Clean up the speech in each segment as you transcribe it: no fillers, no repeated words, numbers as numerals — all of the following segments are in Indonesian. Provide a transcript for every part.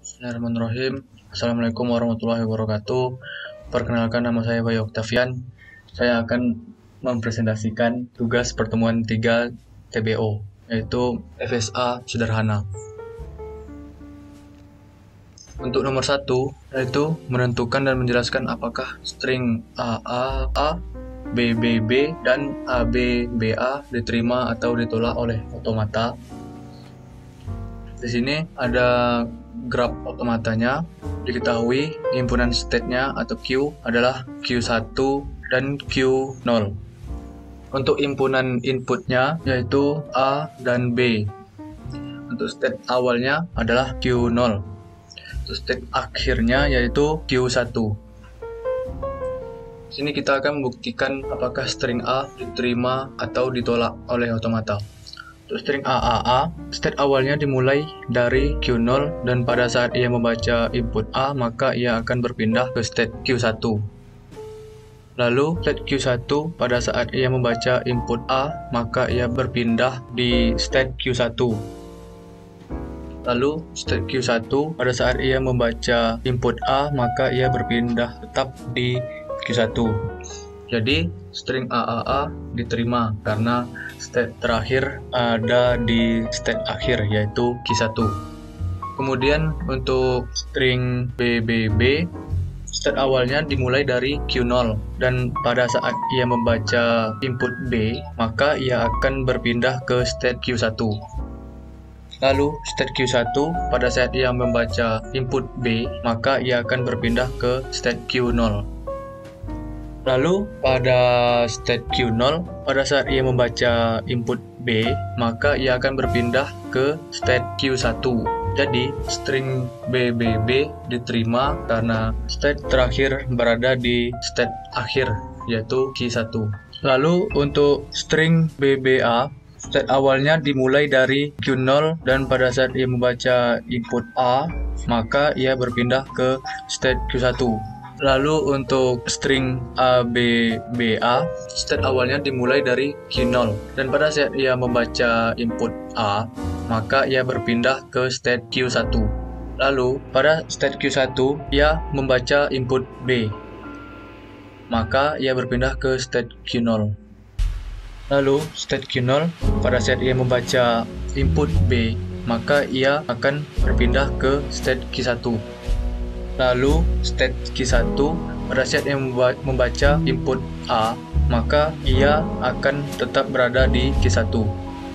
Bismillahirrahmanirrahim. Assalamualaikum warahmatullahi wabarakatuh. Perkenalkan, nama saya Bayu Octavian. Saya akan mempresentasikan tugas pertemuan 3 TBO, yaitu FSA sederhana. Untuk nomor 1, yaitu menentukan dan menjelaskan apakah string A, B, dan AB, BA diterima atau ditolak oleh otomata. Di sini ada graf otomatanya. Diketahui himpunan state-nya atau Q adalah Q1 dan Q0. Untuk himpunan inputnya yaitu A dan B. Untuk state awalnya adalah Q0. Untuk state akhirnya yaitu Q1. Sini kita akan membuktikan apakah string A diterima atau ditolak oleh otomata. Untuk string AAA, state awalnya dimulai dari Q0 dan pada saat ia membaca input A, maka ia akan berpindah ke state Q1. Lalu, state Q1 pada saat ia membaca input A, maka ia berpindah di state Q1. Lalu, state Q1 pada saat ia membaca input A, maka ia berpindah tetap di Q1. Jadi, string AAA diterima karena state terakhir ada di state akhir, yaitu Q1. Kemudian untuk string BBB, state awalnya dimulai dari Q0 dan pada saat ia membaca input B, maka ia akan berpindah ke state Q1. Lalu, state Q1 pada saat ia membaca input B, maka ia akan berpindah ke state Q0. Lalu, pada state Q0, pada saat ia membaca input B, maka ia akan berpindah ke state Q1. Jadi, string BBB diterima karena state terakhir berada di state akhir, yaitu Q1. Lalu, untuk string BBA, state awalnya dimulai dari Q0 dan pada saat ia membaca input A, maka ia berpindah ke state Q1. Lalu untuk string ABBA, state awalnya dimulai dari Q0 dan pada saat ia membaca input A, maka ia berpindah ke state Q1. Lalu pada state Q1 ia membaca input B, maka ia berpindah ke state Q0. Lalu state Q0 pada saat ia membaca input B, maka ia akan berpindah ke state Q1. Lalu, state Q1 pada saat yang membaca input A, maka ia akan tetap berada di Q1.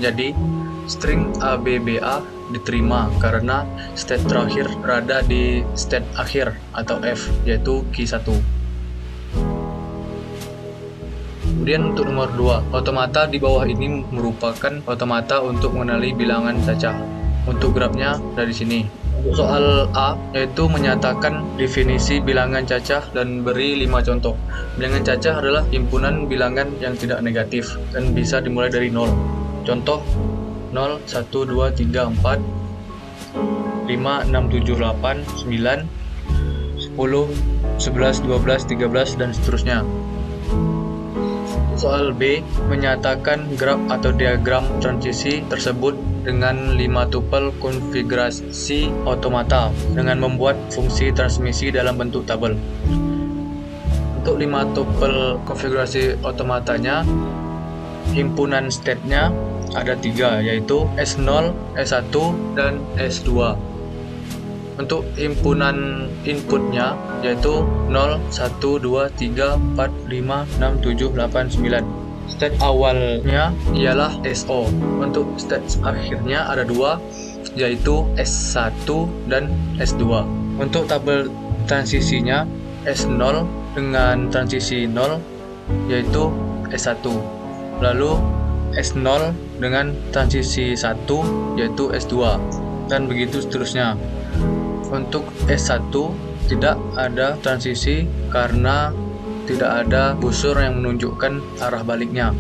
Jadi, string ABBA diterima karena state terakhir berada di state akhir atau F, yaitu Q1. Kemudian untuk nomor 2, otomata di bawah ini merupakan otomata untuk mengenali bilangan cacah. Untuk grafnya dari sini. Soal A yaitu menyatakan definisi bilangan cacah dan beri 5 contoh. Bilangan cacah adalah himpunan bilangan yang tidak negatif dan bisa dimulai dari 0. Contoh 0, 1, 2, 3, 4, 5, 6, 7, 8, 9, 10, 11, 12, 13, dan seterusnya. Soal B menyatakan graf atau diagram transisi tersebut dengan 5 tupel konfigurasi otomata dengan membuat fungsi transmisi dalam bentuk tabel. Untuk 5 tupel konfigurasi otomatanya, himpunan state-nya ada 3, yaitu S0, S1, dan S2. Untuk himpunan inputnya yaitu 0, 1, 2, 3, 4, 5, 6, 7, 8, 9. State awalnya ialah SO. Untuk state akhirnya ada 2, yaitu S1 dan S2. Untuk tabel transisinya S0 dengan transisi 0 yaitu S1. Lalu S0 dengan transisi 1 yaitu S2 dan begitu seterusnya. Untuk S1 tidak ada transisi karena tidak ada busur yang menunjukkan arah baliknya.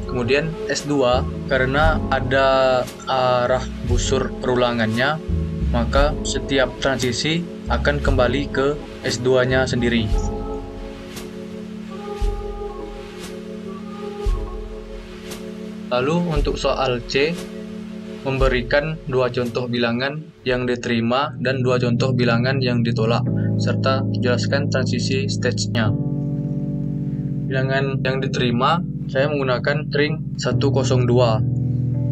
Kemudian S2 karena ada arah busur perulangannya, maka setiap transisi akan kembali ke S2-nya sendiri. Lalu untuk soal C, memberikan dua contoh bilangan yang diterima dan dua contoh bilangan yang ditolak, serta jelaskan transisi stage-nya. Bilangan yang diterima, saya menggunakan string 102.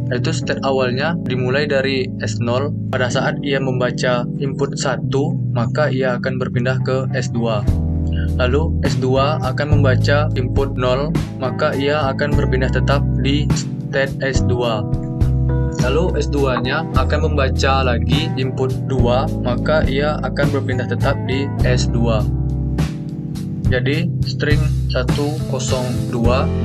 Yaitu state awalnya dimulai dari S0. Pada saat ia membaca input 1, maka ia akan berpindah ke S2. Lalu S2 akan membaca input 0, maka ia akan berpindah tetap di state S2. Lalu S2-nya akan membaca lagi input 2, maka ia akan berpindah tetap di S2. Jadi string 102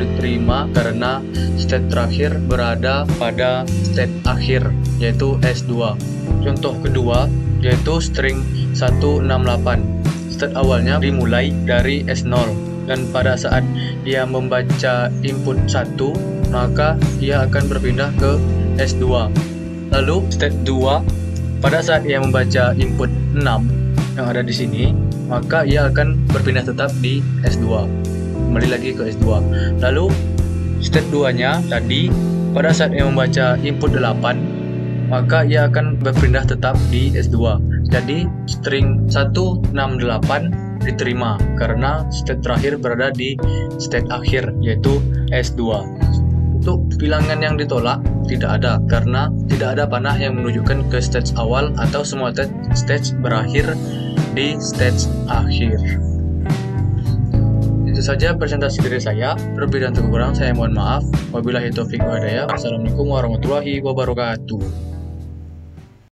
diterima karena state terakhir berada pada state akhir, yaitu S2. Contoh kedua yaitu string 168. State awalnya dimulai dari S0 dan pada saat ia membaca input 1, maka ia akan berpindah ke S2. Lalu state 2 pada saat ia membaca input 6 yang ada di sini, maka ia akan berpindah tetap di S2. Kembali lagi ke S2. Lalu state 2-nya tadi pada saat ia membaca input 8, maka ia akan berpindah tetap di S2. Jadi string 168 diterima karena state terakhir berada di state akhir, yaitu S2. Untuk bilangan yang ditolak tidak ada karena tidak ada panah yang menunjukkan ke stage awal atau semua stage berakhir di stage akhir. Itu saja presentasi dari saya. Lebih dan kurang saya mohon maaf. Wabillahi taufiq wal hidayah. Assalamualaikum warahmatullahi wabarakatuh.